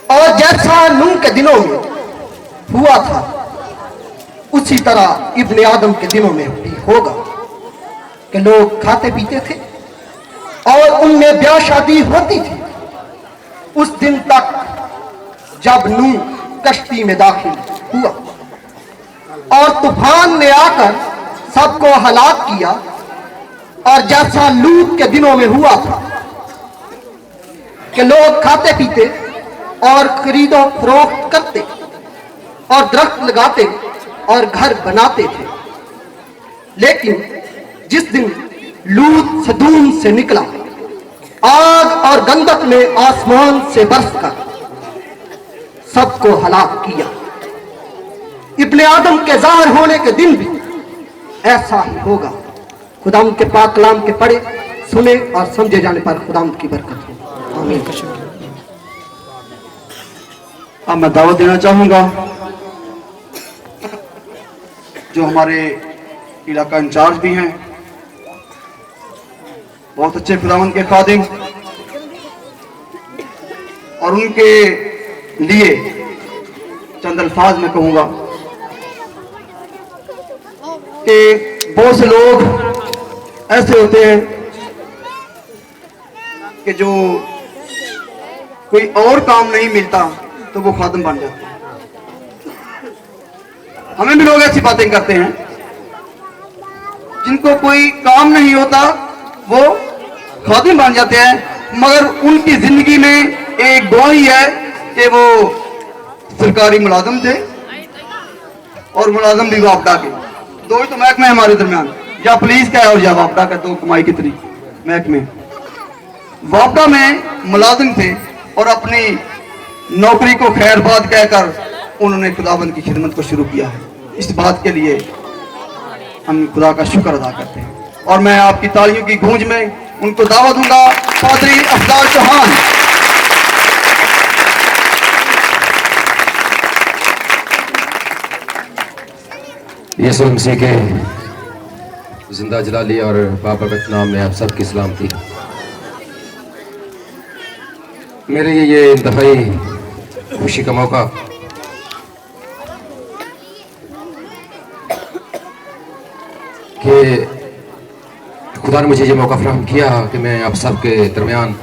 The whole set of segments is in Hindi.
और जैसा नूह के दिनों में हुआ था उसी तरह इब्ने आदम के दिनों में भी होगा कि लोग खाते पीते थे और उनमें ब्याह शादी होती थी उस दिन तक जब नूह कश्ती में दाखिल हुआ और तूफान ने आकर सबको हलाक किया। और जैसा लूत के दिनों में हुआ था कि लोग खाते पीते और खरीदो फरोख्त करते और दरख्त लगाते और घर बनाते थे, लेकिन जिस दिन लूत सदूम से निकला आग और गंधक ने आसमान से बरसकर सबको हलाक किया। इब्ने आदम के ज़ाहिर होने के दिन भी ऐसा ही होगा। खुदाम के पाक कलाम के पढ़े सुने और समझे जाने पर खुदाम की बरकत हो। आमीन। अब मैं दावत देना चाहूंगा जो हमारे इलाका इंचार्ज भी हैं, बहुत अच्छे खुदावंद के खादिम, और उनके लिए चंद अल्फाज में कहूंगा कि बहुत से लोग ऐसे होते हैं कि जो कोई और काम नहीं मिलता तो वो खादिम बन जाते हैं। हमें भी लोग ऐसी बातें करते हैं, जिनको कोई काम नहीं होता वो खादिम बन जाते हैं, मगर उनकी जिंदगी में एक गवाही है कि वो सरकारी मुलाजिम थे और मुलाजिम भी वापडा के। दो ही तो महकमे हमारे दरमियान, या पुलिस का है और या वापडा का, दो कमाई की तरी महकमे। वापडा में मुलाजिम थे और अपनी नौकरी को खैरबाद कहकर उन्होंने खुदाबंद की खिदमत को शुरू किया है। इस बात के लिए हम खुदा का शुक्र अदा करते हैं और मैं आपकी तालियों की गूंज में उनको दावत दूंगा। पादरी अफजाल चौहान। यीशु मसीह के जिंदा जलाली और बाबरकत नाम में आप सबकी सलामती। मेरे लिए ये इंतहाई खुशी का मौका कि खुदा ने मुझे ये मौका फराहम किया कि मैं आप सबके दरमियान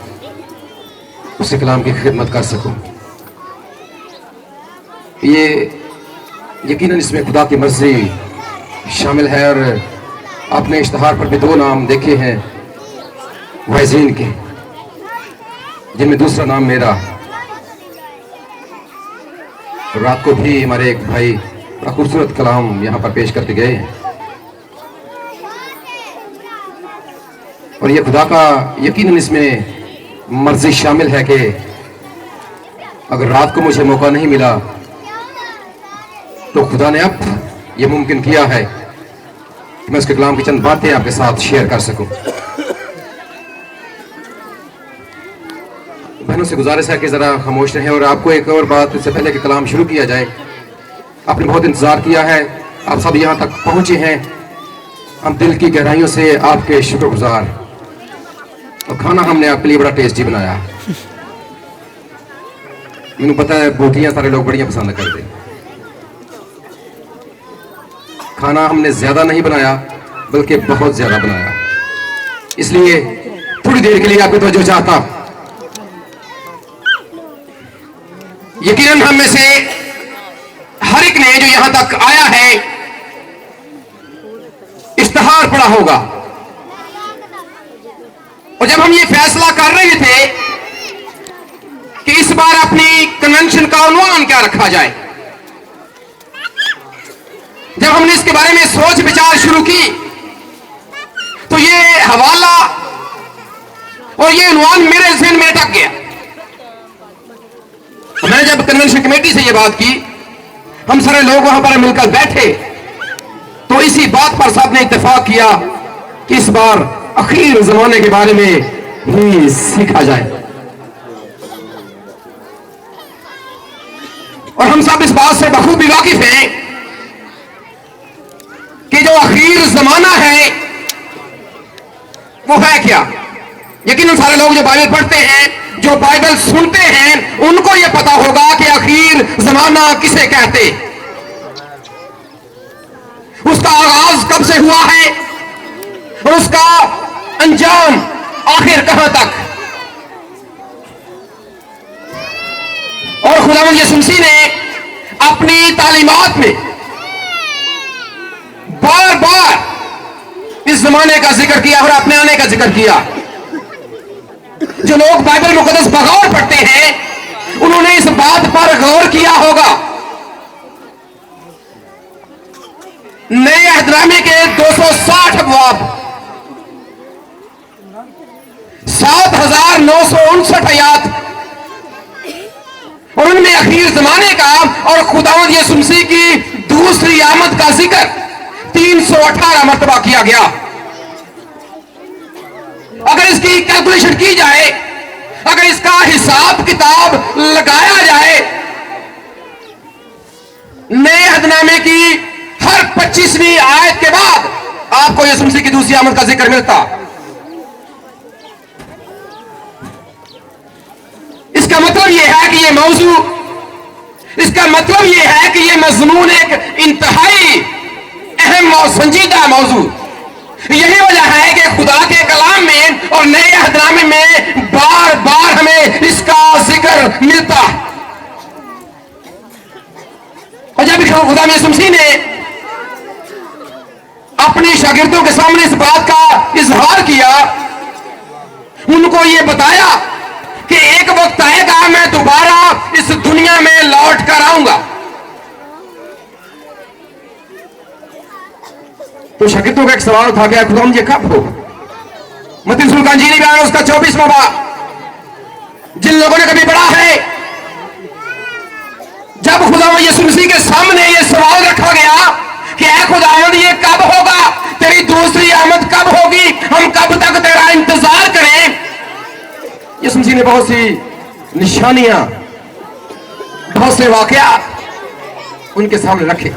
उसके कलाम की खिदमत कर सकूं। ये यकीनन इसमें खुदा की मर्जी शामिल है और आपने इश्तहार पर भी दो नाम देखे हैं वाइज़ीन के, जिनमें दूसरा नाम मेरा। रात को भी हमारे एक भाई बड़ा खूबसूरत कलाम यहाँ पर पेश करके गए हैं और ये खुदा का यकीनन इसमें मर्जी शामिल है कि अगर रात को मुझे मौका नहीं मिला तो खुदा ने अब ये मुमकिन किया है कि मैं उसके कलाम की चंद बातें आपके साथ शेयर कर सकूं। बहनों से गुजारिश है कि जरा खामोश रहें। और आपको एक और बात, इससे पहले कि कलाम शुरू किया जाए, आपने बहुत इंतजार किया है, आप सब यहाँ तक पहुंचे हैं, हम दिल की गहराइयों से आपके शुक्रगुजार। और खाना हमने आपके लिए बड़ा टेस्टी बनाया। मैंने पता है बोटियां सारे लोग बढ़िया पसंद करते। खाना हमने ज्यादा नहीं बनाया बल्कि बहुत ज्यादा बनाया, इसलिए थोड़ी देर के लिए आपकी तवज्जो चाहता। यकीनन हम में से हर एक ने जो यहां तक आया है इश्तहार पढ़ा होगा, और जब हम ये फैसला कर रहे थे कि इस बार अपनी कन्वेंशन का उन्वान क्या रखा जाए, जब हमने इसके बारे में सोच विचार शुरू की तो ये हवाला और ये उन्वान मेरे ज़हन में अटक गया। मैंने जब कन्वेंशन कमेटी से ये बात की, हम सारे लोग वहां पर मिलकर बैठे तो इसी बात पर सबने इत्तेफाक किया कि इस बार आखिर जमाने के बारे में ही सीखा जाए। और हम सब इस बात से बखूबी वाकिफ हैं कि जो आखिर जमाना है वो है क्या। यकीनन सारे लोग जो बाइबल पढ़ते हैं, जो बाइबल सुनते हैं, उनको यह पता होगा जमाना किसे कहते, उसका आगाज कब से हुआ है और उसका अंजाम आखिर कहां तक। और खुदावंद यीशु मसीह ने अपनी तालीमात में बार बार इस जमाने का जिक्र किया और अपने आने का जिक्र किया। जो लोग बाइबल मुकद्दस बगौर पढ़ते हैं उन्होंने इस बात पर गौर किया होगा। नए अहदनामे के 260 अबवाब, 7959 आयात और उनमें आखिर जमाने का और खुदावंद यीशु मसीह की दूसरी आमद का जिक्र 318 मरतबा किया गया। अगर इसकी कैलकुलेशन की जाए, अगर इसका हिसाब किताब लगाया जाए, नए अहदनामे की हर 25वीं आयत के बाद आपको यीशु मसीह की दूसरी आमद का जिक्र मिलता। इसका मतलब यह है कि यह मौजू, इसका मतलब यह है कि यह मजमून एक इंतहाई अहम और संजीदा मौजू। यही वजह है कि खुदा के कलाम में और नए अहदनामे में बार बार हमें इसका जिक्र मिलता। और जब खुदा यीशु मसीह ने अपने शागिर्दों के सामने इस बात का इजहार किया, उनको यह बताया कि एक वक्त आएगा मैं दोबारा इस दुनिया में लौट कर आऊंगा, तो शागिर्दों का एक सवाल उठा गया, खुदा ये कब हो? मत्ती रसूल का इंजीली बयान उसका 24वां बाब। जिन लोगों ने कभी पढ़ा है, जब खुदा यीशु मसीह के सामने ये सवाल रखा गया कि ऐ खुदावंद ये कब होगा, तेरी दूसरी आमद कब होगी, हम कब तक तेरा इंतजार करें। यीशु मसीह ने बहुत सी निशानियां, बहुत से वाकया उनके सामने रखे।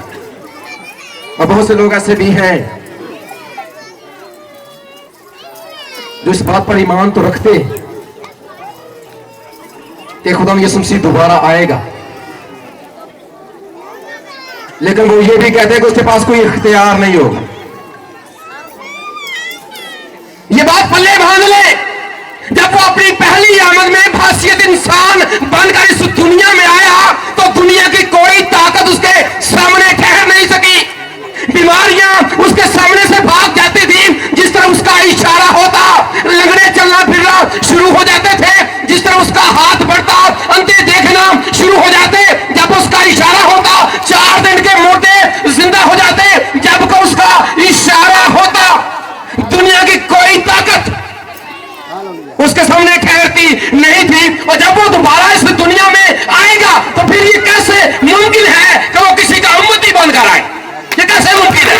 और बहुत से लोग ऐसे भी हैं जो इस बात पर ईमान तो रखते कि खुदा यीशु मसीह दोबारा आएगा, लेकिन वो ये भी कहते हैं कि उसके पास कोई इख्तियार नहीं होगा। ये बात पल्ले बांध ले, जब वो अपनी पहली आमद में भासियत इंसान बनकर इस दुनिया में आया तो दुनिया की कोई ताकत उसके सामने ठहर नहीं सकी। बीमारियां उसके सामने से भाग जाती थी, जिस तरह उसका इशारा होता लगने चलना फिरना शुरू हो जाते थे। जिस तरह उसका हाथ बढ़ता अंधे देखना शुरू हो जाते, जब उसका इशारा होता 4 दिन के मुर्दे जिंदा हो जाते। जब को उसका इशारा होता दुनिया की कोई ताकत उसके सामने ठहरती नहीं थी। और जब वो दोबारा इस दुनिया में आएगा तो फिर ये कैसे मुमकिन है कि वो किसी का उम्मती बनकर आए? ये कैसे मुमकिन है?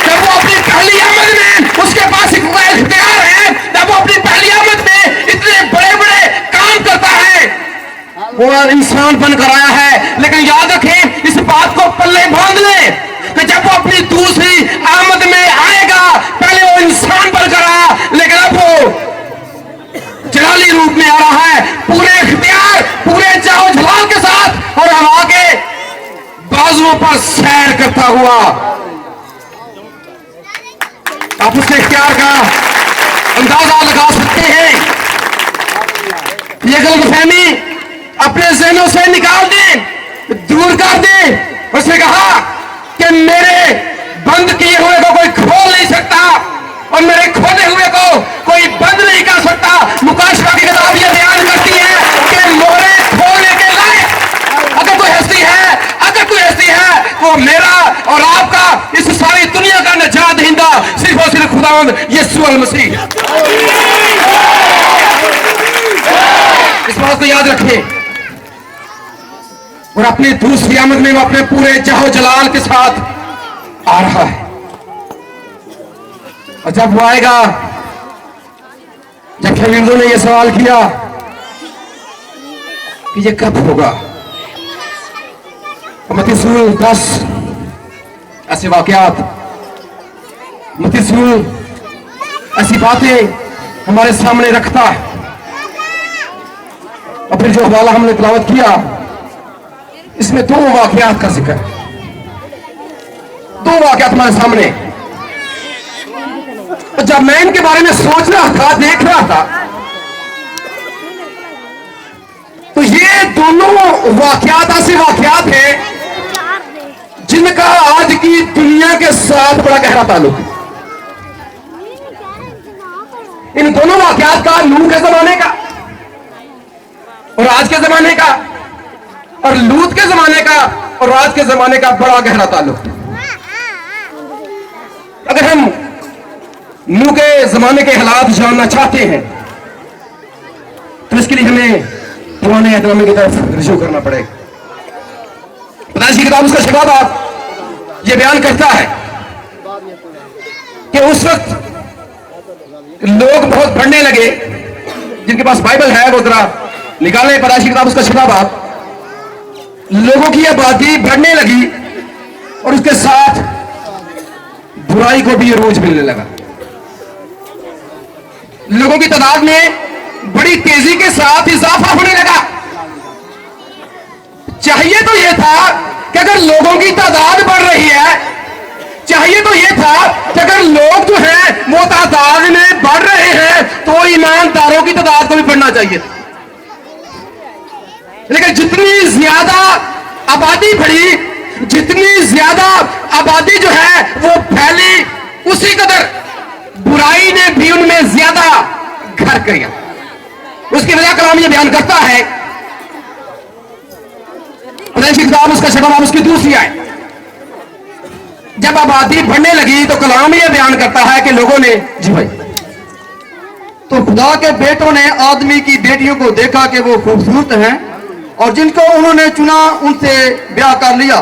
जब वो अपनी पहली आमद में उसके पास इख्तियार है, जब वो अपनी पहली आमद में इतने बड़े बड़े काम करता है, वो इंसान बनकर आया है। लेकिन याद रखें, इस बात को पल्ले बांध ले कि जब वो अपनी दूसरी आमद में आएगा, पहले वो इंसान बनकर आया, लेकिन अब वो जलाली रूप में आ रहा है, पूरे इख्तियार, पूरे जाओ जलाल के साथ, और हवा के बाजुओं पर सैर करता हुआ। आप उसके इख्तियार का अंदाजा लगा सकते हैं। ये गलतफहमी अपने ज़हनों से निकाल दें, दूर कर दें। उसने कहा कि मेरे बंद किए हुए को कोई खोल नहीं सकता और मेरे खोले हुए को कोई बंद नहीं कर सकता। मुकाशवा की किताब यह बयान करती है कि मोहरे खोलने के लायक अगर कोई हस्ती है, अगर कोई हस्ती है, वो मेरा और आपका, इस सारी दुनिया का नजात दहिंदा सिर्फ और सिर्फ खुदावंद यीशु मसीह। इस बात को याद रखें और अपनी दूसरी आमद में वो अपने पूरे जाहो जलाल के साथ आ रहा है। और जब वो आएगा, जब शागिर्दों ने यह सवाल किया कि ये कब होगा, मत्ती रसूल 10 ऐसे वाकयात, मत्ती रसूल ऐसी बातें हमारे सामने रखता है। और फिर जो हवाला हमने तिलावत किया, इसमें दो वाकयात का जिक्र है। दो वाकयात हमारे सामने। जब मैं इनके बारे में सोच रहा था, देख रहा था, तो ये दोनों वाकयात ऐसे वाकयात हैं जिनका आज की दुनिया के साथ बड़ा गहरा ताल्लुक है। इन दोनों वाकयात का नूह के जमाने का और आज के जमाने का, और लूत के जमाने का और आज के जमाने का बड़ा गहरा ताल्लुक है। अगर हम नूह के जमाने के हालात जानना चाहते हैं तो इसके लिए हमें पुराने एहतनामे की तरफ रुजू करना पड़ेगा। पैदाइश की किताब उसका छठा बाब यह बयान करता है कि उस वक्त लोग बहुत बढ़ने लगे। जिनके पास बाइबल है वो जरा निकालें, पैदाइश की किताब उसका छठा बाब। लोगों की आबादी बढ़ने लगी और उसके साथ बुराई को भी रोज मिलने लगा। लोगों की तादाद में बड़ी तेजी के साथ इजाफा होने लगा। चाहिए तो यह था कि अगर लोगों की तादाद बढ़ रही है, चाहिए तो यह था कि अगर लोग जो हैं वो तादाद में बढ़ रहे हैं तो ईमानदारों की तादाद को भी बढ़ना चाहिए। लेकिन जितनी ज्यादा आबादी बढ़ी, जितनी ज्यादा आबादी जो है वो फैली, उसी कदर बुराई ने भी उनमें ज्यादा घर किया। उसकी वजह कलाम ये बयान करता है, पैदाइश की किताब उसका छठा बाब उसकी दूसरी आयत। जब आबादी बढ़ने लगी तो कलाम ये बयान करता है कि लोगों ने, जी भाई, तो खुदा के बेटों ने आदमी की बेटियों को देखा कि वो खूबसूरत हैं और जिनको उन्होंने चुना उनसे ब्याह कर लिया।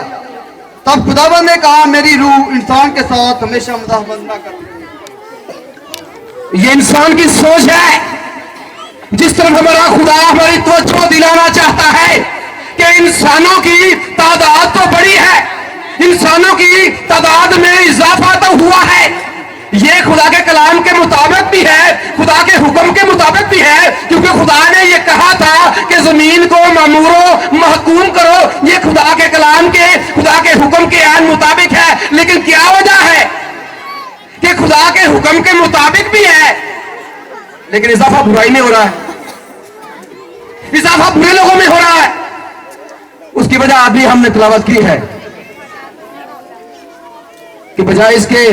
तब खुदावंद ने कहा, मेरी रूह इंसान के साथ हमेशा मुदाहमत न कर। ये इंसान की सोच है। जिस तरफ हमारा खुदा हमारी तवज्जो दिलाना चाहता है कि इंसानों की तादाद तो बड़ी है, इंसानों की तादाद में इजाफा तो हुआ है। ये खुदा के कलाम के मुताबिक भी है, खुदा के हुक्म के मुताबिक भी है, क्योंकि खुदा ने ये कहा था कि जमीन को मामूरो महकूम करो। ये खुदा के कलाम के, खुदा के हुक्म के आन मुताबिक है। लेकिन क्या वजह है कि खुदा के हुक्म के मुताबिक भी है लेकिन इजाफा बुराई में हो रहा है, इजाफा बुरे लोगों में हो रहा है। उसकी वजह अभी हमने तिलावत की है कि बजाय इसके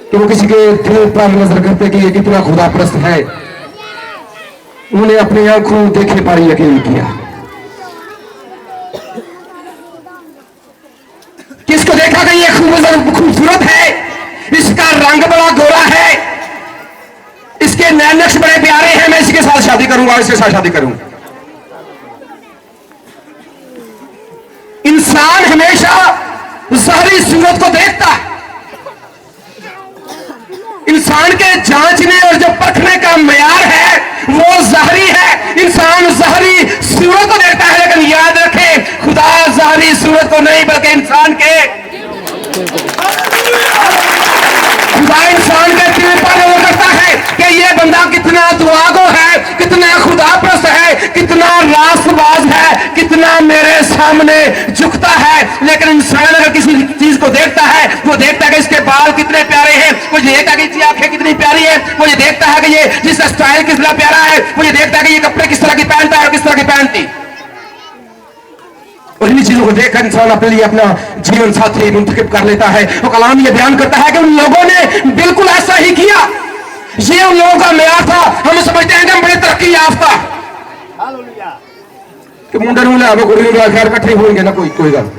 कि वो किसी के दिल पर नजर करते कि ये कितना खुदा परस्त है, उन्होंने अपनी आंखों देखे पर यकीन किया। किसको देखा कि ये खूबसूरत है, इसका रंग बड़ा गोरा है, इसके नैन नक्श बड़े प्यारे हैं, मैं इसके साथ शादी करूंगा, इसके साथ शादी करूंगा। इंसान हमेशा ज़ाहिरी सूरत को देखता है। इंसान के जांचने और जो परखने का मयार है वो ज़ाहिरी है। इंसान ज़ाहिरी सूरत को देखता है, लेकिन याद रखें खुदा ज़ाहिरी सूरत को नहीं बल्कि इंसान के, खुदा इंसान के दिल पर वो करता है कि ये बंदा कितना दुआगो है, कितना खुदा परस्त है, कितना रासबाज है, कितना मेरे सामने झुकता है। लेकिन इंसान अगर किसी चीज को देखता है, वो देखता है कि इसके बाल कितने प्यारे हैं, वो ये देखता है कि इसकी आंखें कितनी प्यारी है, वो ये देखता है कि ये जिसका स्टाइल कितना प्यारा है, वो ये देखता है कि ये कपड़े किस तरह की पहनता है और किस तरह की पहनती। और इन्हीं चीजों को देखकर इंसान अपने लिए अपना जीवन साथी मुंतखब कर लेता है। वो कलाम ये बयान करता है कि उन लोगों ने बिल्कुल ऐसा ही किया। ये उन लोगों का मेयार था। हम समझते हैं कि हम बड़े तरक्की याफ्ता कि मुंडे खैर इकट्ठे होंगे ना, कोई गल।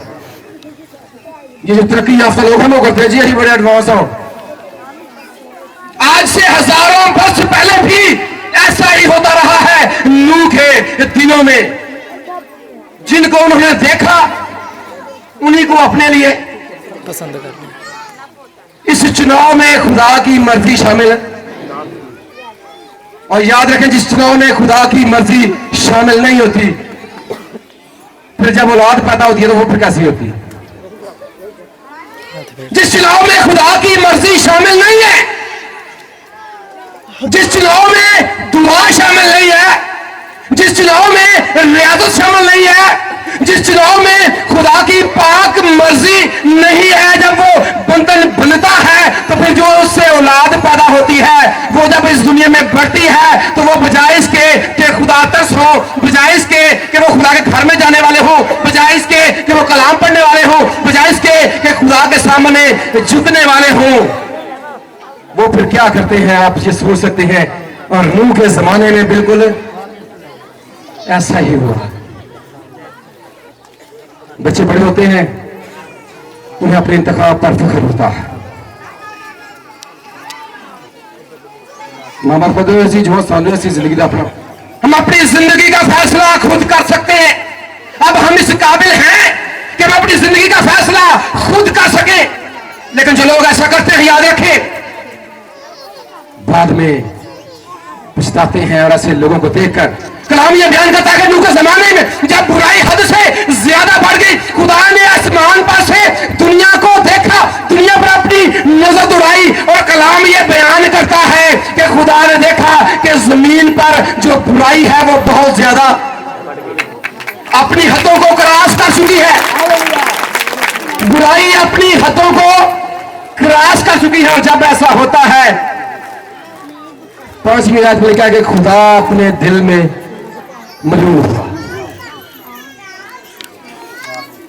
ये जो तरक्की याफ्ता लोग हम करते हैं जी अभी बड़े एडवांस हो। आज से हजारों वर्ष पहले भी ऐसा ही होता रहा है। नूह के दिनों में जिनको उन्होंने देखा उन्हीं को अपने लिए पसंद करना। इस चुनाव में खुदा की मर्जी शामिल है। और याद रखें, जिस चुनाव में खुदा की मर्जी शामिल नहीं होती, फिर जब औलाद पैदा होती है तो वो फिर कैसी होती है। जिस चुनाव में खुदा की मर्जी शामिल नहीं है, जिस चुनाव में दुआ शामिल नहीं है, जिस चुनाव में रियासत शामिल नहीं है, जिस चुनाव में खुदा की पाक मर्जी नहीं है, जब वो बंधन बनता है तो फिर जो उससे औलाद पैदा होती है वो जब इस दुनिया में बढ़ती है तो वो बजाय इसके कि खुदा तरस हो, बजाय इसके कि वो खुदा के घर में जाने वाले हो, बजाय इसके कि वो कलाम पढ़ने वाले हो, बजाय इसके कि खुदा के सामने झुकने वाले हो, वो फिर क्या करते हैं आप ये सोच सकते हैं। और नूह के जमाने में बिल्कुल ऐसा ही हुआ। बच्चे बड़े होते हैं, उन्हें अपने इंतखाब पर फख्र होता है। मां बाप को ऐसी जो सालों ऐसी जिंदगी का अपना, हम अपनी जिंदगी का फैसला खुद कर सकते हैं। अब हम इस काबिल हैं कि हम अपनी जिंदगी का फैसला खुद कर सके। लेकिन जो लोग ऐसा करते हैं, याद रखें, बाद में पछताते हैं। और ऐसे लोगों को देखकर कलाम यह बयान करता है कि नूह के जमाने में जब बुराई हद से ज्यादा बढ़ गई, खुदा ने आसमान पर से दुनिया को देखा, दुनिया पर अपनी नजर दौड़ाई, और कलाम यह बयान करता है कि खुदा ने देखा कि जमीन पर जो बुराई है वो बहुत ज्यादा अपनी हदों को क्रॉस कर चुकी है। बुराई अपनी हदों को क्रॉस कर चुकी है। और जब ऐसा होता है, 5वीं आयत में लिखा कि खुदा अपने दिल में मलूल हुआ।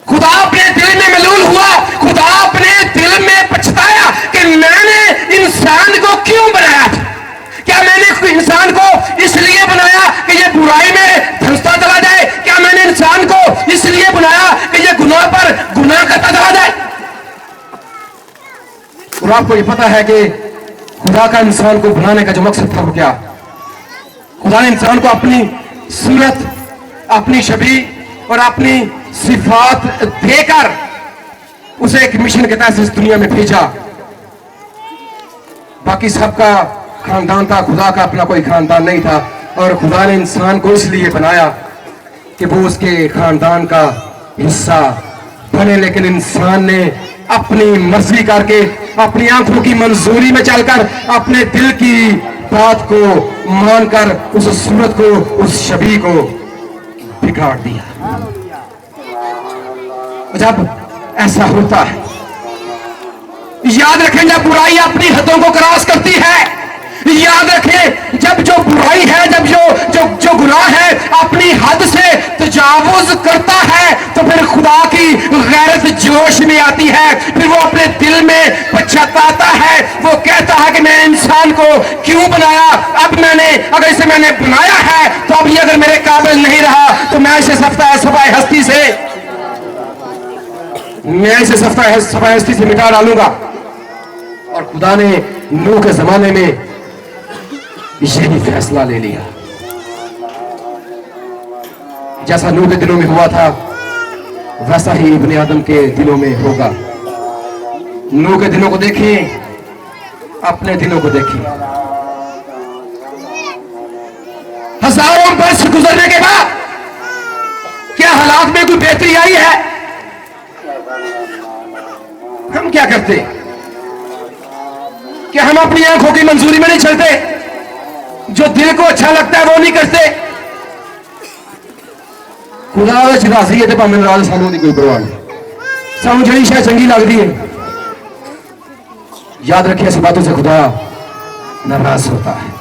खुदा अपने दिल में मलूल हुआ। खुदा अपने दिल में पछताया कि मैंने इंसान को क्यों बनाया था। क्या मैंने इंसान को इसलिए बनाया कि ये बुराई में धंसता चला जाए? क्या मैंने इंसान को इसलिए बनाया कि ये गुनाह पर गुनाह करता चला जाए? और आपको ये पता है कि खुदा का इंसान को बनाने का जो मकसद था वो क्या? खुदा ने इंसान को अपनी सूरत, अपनी छवि और अपनी सिफात देकर उसे एक मिशन के तहत इस दुनिया में भेजा। बाकी सबका खानदान था, खुदा का अपना कोई खानदान नहीं था। और खुदा ने इंसान को इसलिए बनाया कि वो उसके खानदान का हिस्सा बने। लेकिन इंसान ने अपनी मर्जी करके, अपनी आंखों की मंजूरी में चलकर, अपने दिल की बात को मानकर उस सूरत को, उस छवि को बिगाड़ दिया। जब ऐसा होता है, याद रखें, जब बुराई अपनी हदों को क्रॉस करती है, याद रखें, जब जो बुराई है, जब जो गुनाह है अपनी हद से तजावुज करता है, तो फिर खुदा की गैरत जोश में आती है। फिर वो अपने दिल में पछताता है। वो कहता है कि मैं इंसान को क्यों बनाया? अब अगर इसे मैंने बनाया है तो अब ये अगर मेरे काबिल नहीं रहा तो मैं इसे सफाए हस्ती से मिटा डालूंगा। और खुदा ने नूह के जमाने में यही फैसला ले लिया। जैसा नूह के दिनों में हुआ था वैसा ही इब्ने आदम के दिनों में होगा। नूह के दिनों को देखें, अपने दिनों को देखें। हजारों वर्ष गुजरने के बाद क्या हालात में कोई बेहतरी आई है? हम क्या करते? क्या हम अपनी आंखों की मंजूरी में नहीं चलते? जो दिल को अच्छा लगता है वो नहीं करते? खुदा राजी है तो भावें नाराज, सानू दी कोई परवाह नहीं। सानू जड़ी शायद चंगी लगती है, याद रखिए, ऐसी बातों से खुदा नाराज होता है।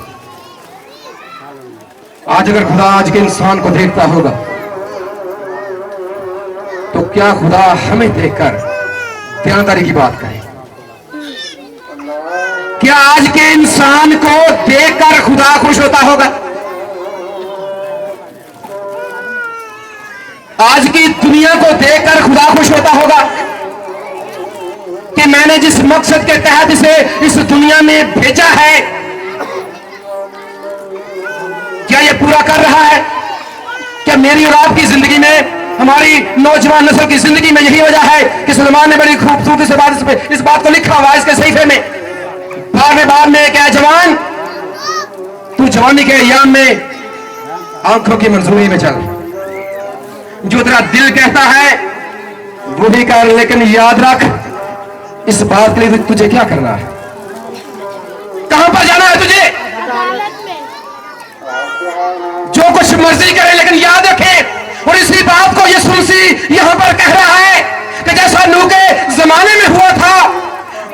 आज अगर खुदा आज के इंसान को देखता होगा तो क्या खुदा हमें देखकर ध्यानदारी की बात करे? क्या आज के इंसान को देखकर खुदा खुश होता होगा? आज की दुनिया को देखकर खुदा खुश होता होगा कि मैंने जिस मकसद के तहत इसे इस दुनिया में भेजा है, क्या ये पूरा कर रहा है? क्या मेरी और आपकी जिंदगी में, हमारी नौजवान नस्ल की जिंदगी में यही वजह है कि सलमान ने बड़ी खूबसूरती से इस बात को लिखा हुआ है इसके सहीफे में, बाद में क्या जवान, तू जवानी के अय्याम में आंखों की मंजूरी में चल, जो तेरा दिल कहता है वो भी कर, लेकिन याद रख इस बात के लिए तुझे क्या करना है, कहां पर जाना है तुझे? जो कुछ मर्जी करे, लेकिन याद रखें। और इसी बात को यीशु मसीह यहां पर कह रहा है कि जैसा नूह के जमाने में हुआ था,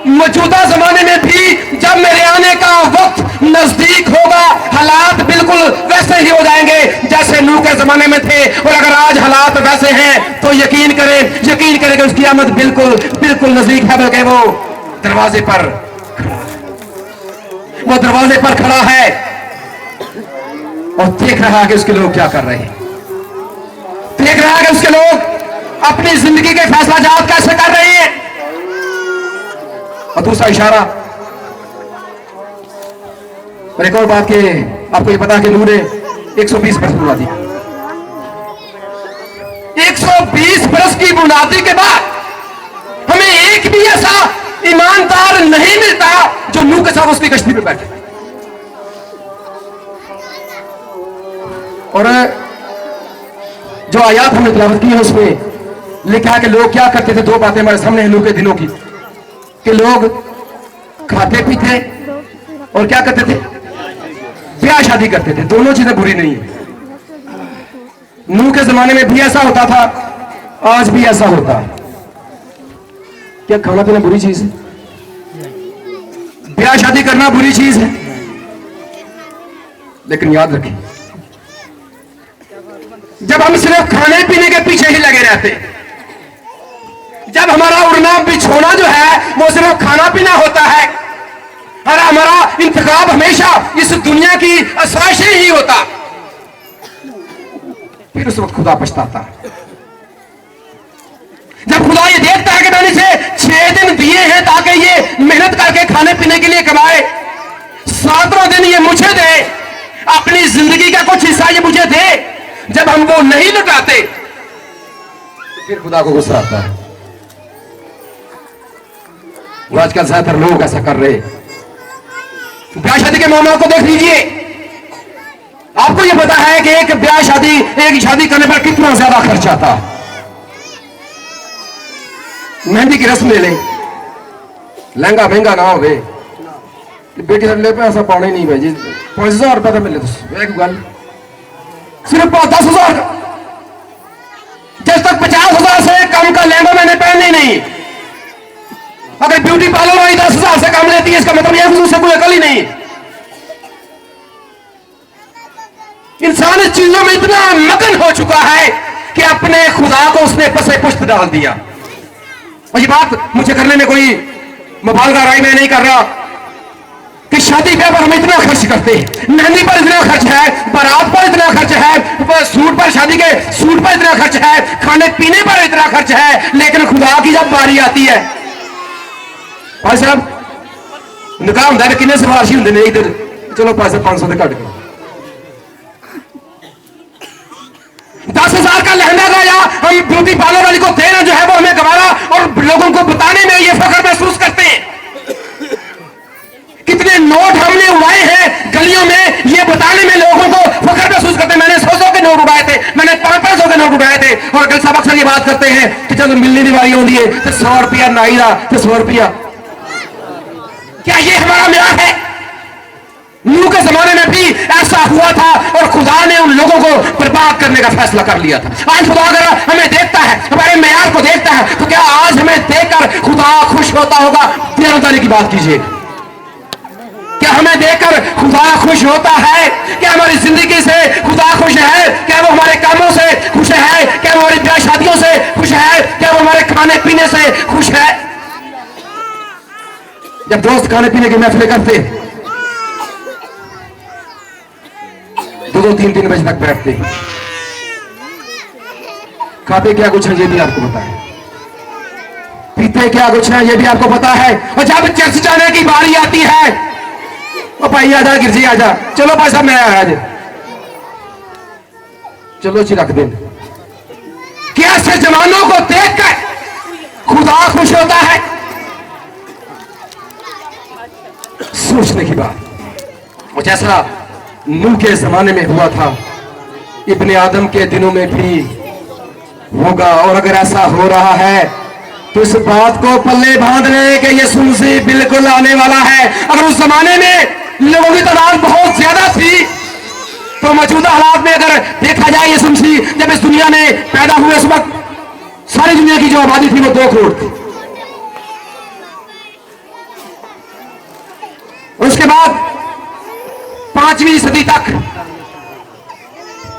मौजूदा जमाने में भी जब मेरे आने का वक्त नजदीक होगा, हालात बिल्कुल वैसे ही हो जाएंगे जैसे नूह के जमाने में थे। और अगर आज हालात वैसे हैं तो यकीन करें कि उसकी आमद बिल्कुल बिल्कुल नजदीक है, बल्कि वो दरवाजे पर खड़ा है और देख रहा है कि उसके लोग क्या कर रहे हैं, देख रहा है कि उसके लोग अपनी जिंदगी के फैसला जात कैसे कर रहे हैं। और दूसरा इशारा, और एक और बात कि आपको ये पता है कि नूह ने 120 बरस बुना दिया। 120 बरस की बुनादी के बाद हमें एक भी ऐसा ईमानदार नहीं मिलता जो नूह के साथ उसकी कश्ती पे बैठे। और जो आयात हमने तिलावत की है उसमें लिखा है कि लोग क्या करते थे। दो बातें हमारे सामने हैं नूह के दिनों की, कि लोग खाते पीते और क्या करते थे, ब्याह शादी करते थे। दोनों चीजें बुरी नहीं है। नूह के जमाने में भी ऐसा होता था, आज भी ऐसा होता है। क्या खाना पीना बुरी चीज है? ब्याह शादी करना बुरी चीज है? लेकिन याद रखें, जब हम सिर्फ खाने पीने के पीछे ही लगे रहते, जब हमारा उड़ना बिछोना जो है वो सिर्फ खाना पीना होता है और हमारा इंतखाब हमेशा इस दुनिया की आसाइशें ही होता, फिर उस वक्त खुदा पछताता है। जब खुदा ये देखता है कि मैंने इसे 6 दिन दिए हैं ताकि ये मेहनत करके खाने पीने के लिए कमाए, 7वां दिन ये मुझे दे, अपनी जिंदगी का कुछ हिस्सा ये मुझे दे, जब हम वो नहीं लुटाते तो फिर खुदा को गुस्सा आता है। आजकल ज्यादातर लोग ऐसा कर रहे। ब्याह शादी के मामलों को देख लीजिए। आपको यह पता है कि एक शादी करने पर कितना ज्यादा खर्च आता। मेहंदी की रस्म ले लें, लहंगा महंगा ना हो बेटी ले पैसा पाने नहीं भाई, 5000 रुपया तो मिले तो एक गल सिर्फ 10,000। जब तक 50,000 से कम का लहंगा मैंने पहननी नहीं। अगर ब्यूटी पार्लर वाली 10,000 से कम लेती है, इसका मतलब यह उससे कोई अकल ही नहीं। इंसान इस चीजों में इतना मगन हो चुका है कि अपने खुदा को उसने पसे पुष्ट डाल दिया। और ये बात मुझे करने में कोई मुबालगा राय में नहीं कर रहा कि शादी ब्याह पर हम इतना खर्च करते हैं, मेहंदी पर इतना खर्च है, बारात पर इतना खर्च है, सूट पर शादी के सूट पर इतना खर्च है, खाने पीने पर इतना खर्च है, लेकिन खुदा की जब बारी आती है, भाई साहब निकाह होंगे तो किन्ने सिफारशी होंगे ने, इधर चलो पैसे 500 से घट गए। 10,000 का लहंगा गाया हम ब्यूटी पार्लर वाली को देना जो है वो हमें गवारा, और लोगों को बताने में ये फख्र महसूस करते हैं। कितने नोट हमने उड़ाए हैं गलियों में, ये बताने में लोगों को फख्र महसूस करते हैं। मैंने 100 के नोट उड़ाए थे, मैंने 500 के नोट उड़ाए थे। और अगर सब अक्सर ये बात करते हैं कि जब मिलने की बारी होती है तो 100 रुपया नाई रहा तो 100 रुपया। क्या ये हमारा म्यार है? नूह के जमाने में भी ऐसा हुआ था और खुदा ने उन लोगों को बर्बाद करने का फैसला कर लिया था। आज खुदा अगर हमें देखता है, हमारे म्यार को देखता है, तो क्या आज हमें देखकर खुदा खुश होता होगा? ईमानदारी की बात कीजिए, क्या हमें देखकर खुदा खुश होता है? क्या हमारी जिंदगी से खुदा खुश है? क्या वो हमारे कामों से खुश है? क्या वो हमारी ब्याह शादियों से खुश है? क्या वो हमारे खाने पीने से खुश है? जब दोस्त खाने पीने की महफिलें करते, 2-3 बजे तक बैठते, खाते क्या कुछ है ये भी आपको पता है, पीते क्या कुछ है ये भी आपको पता है। और जब चर्च जाने की बारी आती है, ओ भाई आजा, गिरजी आजा, चलो भाई साहब मैं आया आज, चलो जी रख दें। क्या ऐसे जवानों को देखकर खुदा खुश होता है? सोचने की बात। और जैसा नूह के जमाने में हुआ था, इब्ने आदम के दिनों में भी होगा। और अगर ऐसा हो रहा है तो इस बात को पल्ले बांध रहे कि यीशु मसीह बिल्कुल आने वाला है। अगर उस जमाने में लोगों की तादाद बहुत ज्यादा थी तो मौजूदा हालात में अगर देखा जाए यीशु मसीह जब इस दुनिया में पैदा हुए उस वक्त सारी दुनिया की जो आबादी थी वो 2 करोड़ थी। उसके बाद 5वीं सदी तक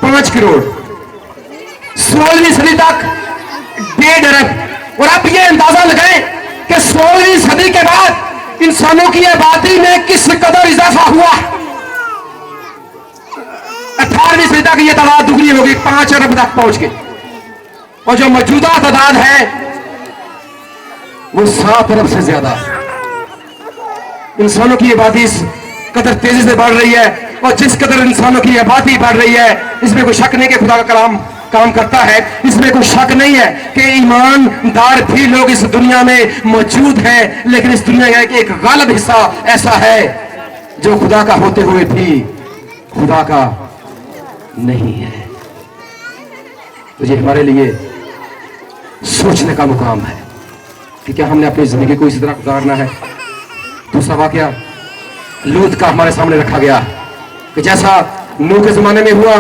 5 करोड़, 16वीं सदी तक 1.5 अरब। और आप ये अंदाजा लगाएं कि 16वीं सदी के बाद इंसानों की आबादी में किस कदर इजाफा हुआ। 18वीं सदी तक ये तादाद दुगनी हो गई, 5 अरब तक पहुंच गई। और जो मौजूदा तादाद है वो 7 अरब से ज्यादा। इंसानों की आबादी इस कदर तेजी से बढ़ रही है, और जिस कदर इंसानों की आबादी बढ़ रही है इसमें कोई शक नहीं कि खुदा का कलाम काम करता है। इसमें कोई शक नहीं है कि ईमानदार भी लोग इस दुनिया में मौजूद हैं, लेकिन इस दुनिया का एक गालिब हिस्सा ऐसा है जो खुदा का होते हुए भी खुदा का नहीं है। तो ये हमारे लिए सोचने का मुकाम है कि क्या हमने अपनी जिंदगी को इसी तरह गुजारना है। दूसरा वाकया लूत का हमारे सामने रखा गया कि जैसा नूह के जमाने में हुआ,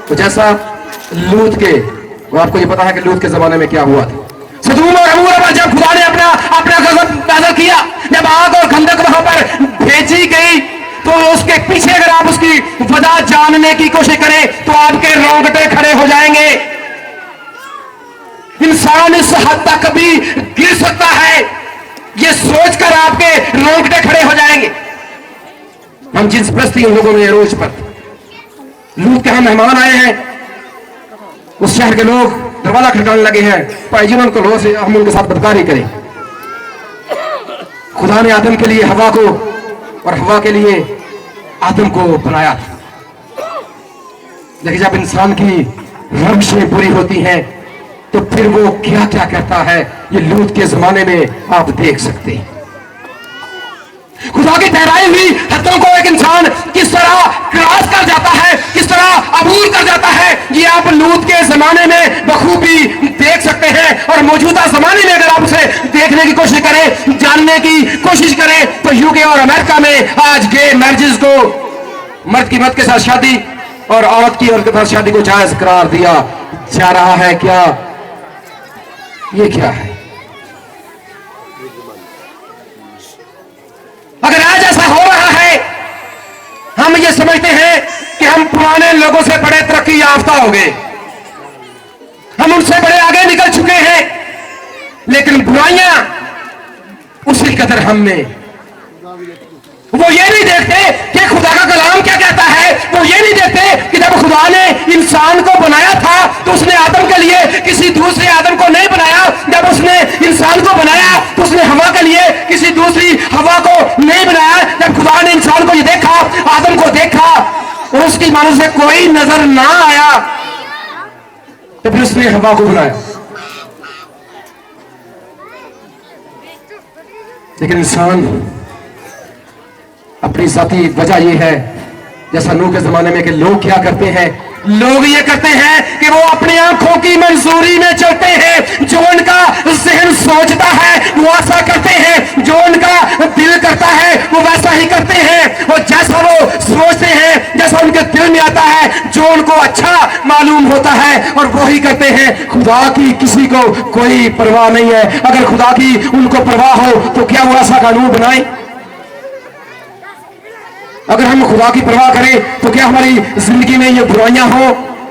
तो जैसा लूत के, और आपको ये पता है कि लूत के जमाने में क्या हुआ था। सदूम और अमूरा पर जब खुदा ने अपना गजब पैदा किया, जब आग और खंदक वहां पर भेजी गई, तो उसके पीछे अगर आप उसकी वजह जानने की कोशिश करें तो आपके रोंगटे खड़े हो जाएंगे। इंसान इस हद तक भी गिर सकता है, ये सोचकर आपके रोंगटे खड़े हो जाएंगे। हम जिस बस्ती उन लोगों में रोज पर लूत के हम मेहमान आए हैं, उस शहर के लोग दरवाजा खटकाने लगे हैं, भाई जी उनको लो से हम उनके साथ बदकारी करें। खुदा ने आदम के लिए हवा को और हवा के लिए आदम को बनाया था, लेकिन जब इंसान की रंजिशें बुरी होती हैं तो फिर वो क्या क्या कहता है, ये लूत के जमाने में आप देख सकते हैं। खुदा की ठहराई हुई हदों को एक इंसान किस तरह क्रॉस कर जाता है, किस तरह अबूर कर जाता है, ये आप लूत के जमाने में बखूबी देख सकते हैं। और मौजूदा जमाने में अगर आप उसे देखने की कोशिश करें, जानने की कोशिश करें, तो यूके और अमेरिका में आज गे मैरिजेस को, मर्द की मर्द के साथ शादी और औरत की औरत के साथ शादी को जायज करार दिया जा रहा है। क्या ये क्या है? अगर आज ऐसा हो रहा है, हम ये समझते हैं कि हम पुराने लोगों से बड़े तरक्की याफ्ता हो गए, हम उनसे बड़े आगे निकल चुके हैं, लेकिन बुराइयां उसी कदर हम में। वो ये नहीं देखते कि खुदा का कलाम क्या कहता है, वो ये नहीं देखते कि जब खुदा ने इंसान को बनाया था तो उसने आदम के लिए किसी दूसरे आदम को नहीं बनाया, जब उसने इंसान को बनाया तो उसने हवा के लिए किसी दूसरी हवा को नहीं बनाया। जब खुदा ने इंसान को ये देखा, आदम को देखा और उसकी मानो से कोई नजर ना आया, तो फिर उसने हवा को बनाया। लेकिन इंसान अपनी जाती वजह यह है, जैसा नूह के जमाने में कि लोग क्या करते हैं, लोग ये करते हैं कि वो अपनी आंखों की मंजूरी में चलते हैं, जो उनका जहन सोचता है वो ऐसा करते हैं, जो उनका दिल करता है वो वैसा ही करते हैं, और जैसा वो सोचते हैं, जैसा उनके दिल में आता है, जो उनको अच्छा मालूम होता है और वो ही करते हैं। खुदा की किसी को कोई परवाह नहीं है। अगर खुदा की उनको परवाह हो तो क्या वो ऐसा कानून बनाए? अगर हम खुदा की परवाह करें तो क्या हमारी जिंदगी में ये बुराइयां हो?